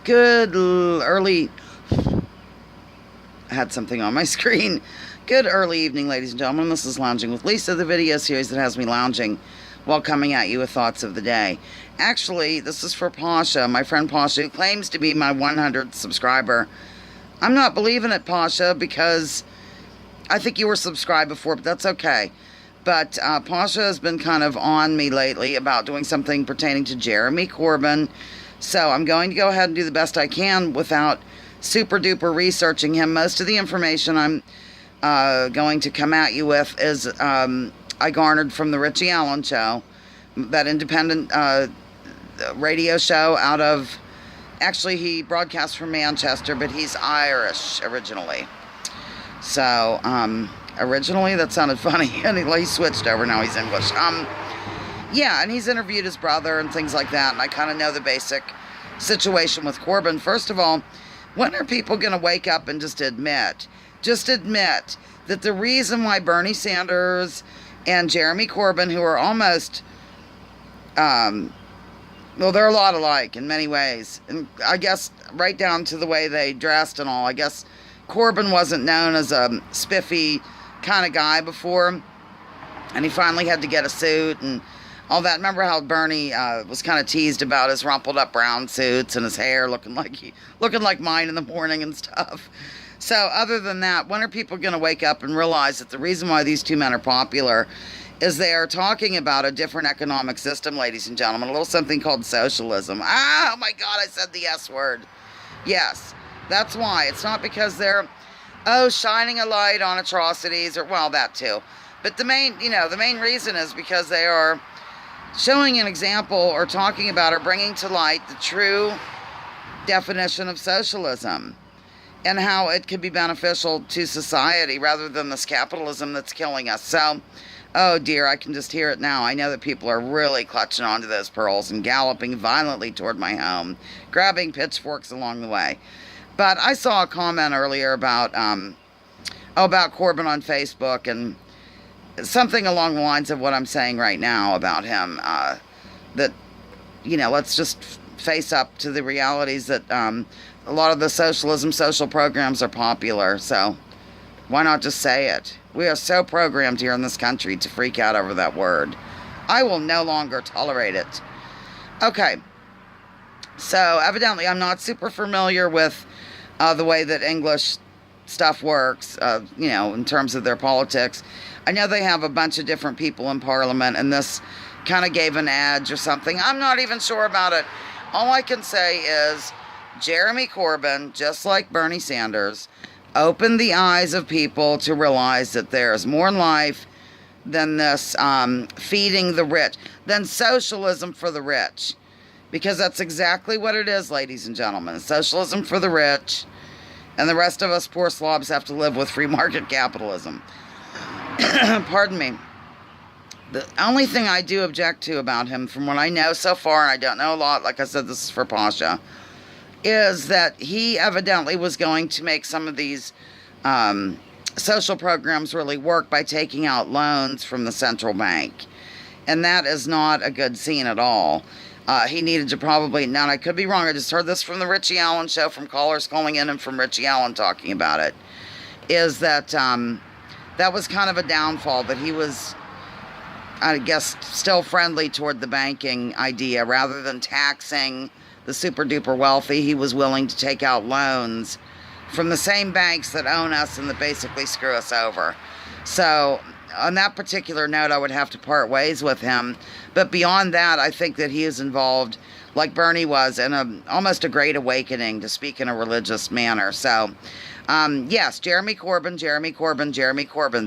Good early... I had something on my screen. Good early evening, ladies and gentlemen. This is Lounging with Lisa, the video series that has me lounging while coming at you with thoughts of the day. Actually, this is for Pasha, my friend Pasha, who claims to be my 100th subscriber. I'm not believing it, Pasha, because I think you were subscribed before, but that's okay. But Pasha has been kind of on me lately about doing something pertaining to Jeremy Corbyn. So I'm going to go ahead and do the best I can without super duper researching him. Most of the information I'm going to come at you with is I garnered from the Richie Allen show, that independent radio show out of, actually he broadcasts from Manchester, but he's Irish originally. So originally that sounded funny, and he switched over, now he's English. Yeah, and he's interviewed his brother and things like that, and I kind of know the basic situation with Corbyn. First of all, when are people going to wake up and just admit that the reason why Bernie Sanders and Jeremy Corbyn, who are almost, well, they're a lot alike in many ways, and I guess right down to the way they dressed and all. I guess Corbyn wasn't known as a spiffy kind of guy before, and he finally had to get a suit and all that. Remember how Bernie was kind of teased about his rumpled up brown suits and his hair looking like mine in the morning and stuff. So other than that, when are people going to wake up and realize that the reason why these two men are popular is they are talking about a different economic system, ladies and gentlemen, a little something called socialism. Oh my God, I said the S word. Yes, that's why. It's not because they're, shining a light on atrocities, or, well, that too. But the main reason is because they are showing an example or talking about or bringing to light the true definition of socialism and how it could be beneficial to society rather than this capitalism that's killing us. So, oh dear, I can just hear it now. I know that people are really clutching onto those pearls and galloping violently toward my home, grabbing pitchforks along the way. But I saw a comment earlier about Corbyn on Facebook, and something along the lines of what I'm saying right now about him, that, let's just face up to the realities that a lot of the social programs are popular, so why not just say it? We are so programmed here in this country to freak out over that word. I will no longer tolerate it. Okay, so evidently I'm not super familiar with the way that English stuff works, in terms of their politics. I know they have a bunch of different people in Parliament, and this kind of gave an edge or something. I'm not even sure about it. All I can say is Jeremy Corbyn, just like Bernie Sanders, opened the eyes of people to realize that there's more in life than this feeding the rich, than socialism for the rich. Because that's exactly what it is, ladies and gentlemen. Socialism for the rich, and the rest of us poor slobs have to live with free market capitalism. Pardon me. The only thing I do object to about him, from what I know so far, and I don't know a lot, like I said, this is for Pasha, is that he evidently was going to make some of these social programs really work by taking out loans from the central bank. And that is not a good scene at all. He needed to probably, now I could be wrong, I just heard this from the Richie Allen show, from callers calling in and from Richie Allen talking about it, is that that was kind of a downfall, that he was, I guess, still friendly toward the banking idea. Rather than taxing the super duper wealthy, he was willing to take out loans from the same banks that own us and that basically screw us over. So on that particular note, I would have to part ways with him. But beyond that, I think that he is involved, like Bernie was, in almost a great awakening, to speak in a religious manner. So, yes, Jeremy Corbyn.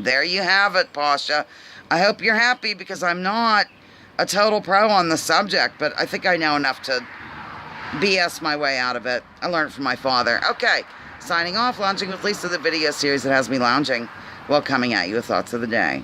There you have it, Pasha. I hope you're happy, because I'm not a total pro on the subject, but I think I know enough to BS my way out of it. I learned from my father. Okay, signing off, Lounging with Lisa, the video series that has me lounging while coming at you with thoughts of the day.